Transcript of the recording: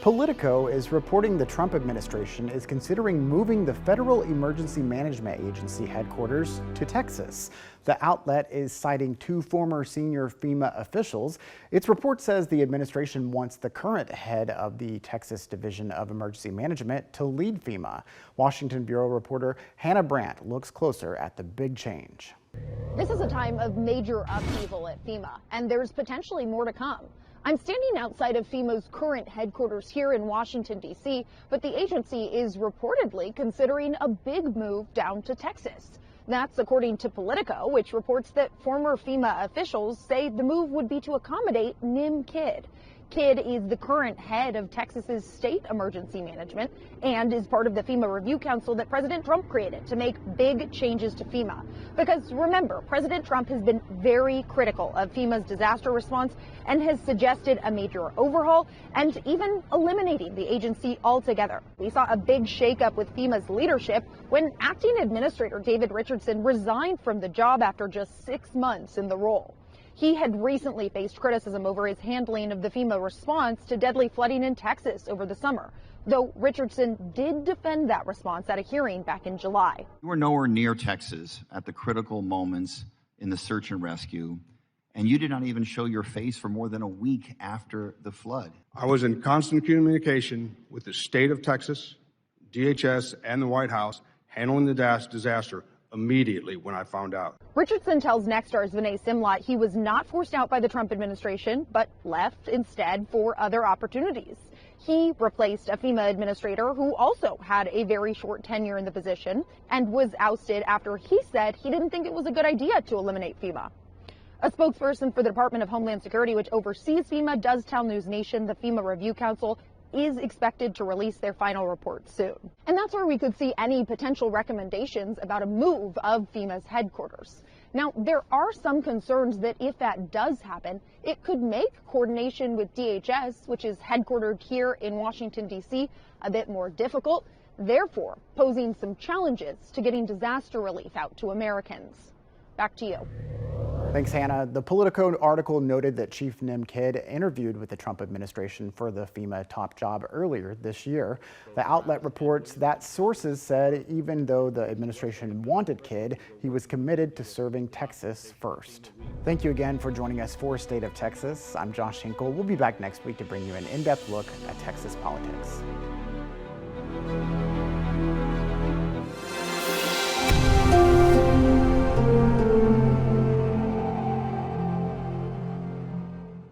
Politico is reporting the Trump administration is considering moving the Federal Emergency Management Agency headquarters to Texas. The outlet is citing two former senior FEMA officials. Its report says the administration wants the current head of the Texas Division of Emergency Management to lead FEMA. Washington Bureau reporter Hannah Brandt looks closer at the big change. This is a time of major upheaval at FEMA, and there's potentially more to come. I'm standing outside of FEMA's current headquarters here in Washington, D.C., but the agency is reportedly considering a big move down to Texas. That's according to Politico, which reports that former FEMA officials say the move would be to accommodate Nim Kidd. Kidd is the current head of Texas's state emergency management and is part of the FEMA Review Council that President Trump created to make big changes to FEMA. Because remember, President Trump has been very critical of FEMA's disaster response and has suggested a major overhaul and even eliminating the agency altogether. We saw a big shakeup with FEMA's leadership when Acting Administrator David Richardson resigned from the job after just 6 months in the role. He had recently faced criticism over his handling of the FEMA response to deadly flooding in Texas over the summer, though Richardson did defend that response at a hearing back in July. You were nowhere near Texas at the critical moments in the search and rescue, and you did not even show your face for more than a week after the flood. I was in constant communication with the state of Texas, DHS, and the White House handling the disaster immediately when I found out. Richardson tells Nexstar's Vinay Simlot he was not forced out by the Trump administration, but left instead for other opportunities. He replaced a FEMA administrator who also had a very short tenure in the position and was ousted after he said he didn't think it was a good idea to eliminate FEMA. A spokesperson for the Department of Homeland Security, which oversees FEMA, does tell News Nation the FEMA Review Council is expected to release their final report soon. And that's where we could see any potential recommendations about a move of FEMA's headquarters. Now, there are some concerns that if that does happen, it could make coordination with DHS, which is headquartered here in Washington, D.C., a bit more difficult, therefore posing some challenges to getting disaster relief out to Americans. Back to you. Thanks, Hannah. The Politico article noted that Chief Nim Kidd interviewed with the Trump administration for the FEMA top job earlier this year. The outlet reports that sources said even though the administration wanted Kidd, he was committed to serving Texas first. Thank you again for joining us for State of Texas. I'm Josh Hinkle. We'll be back next week to bring you an in-depth look at Texas politics.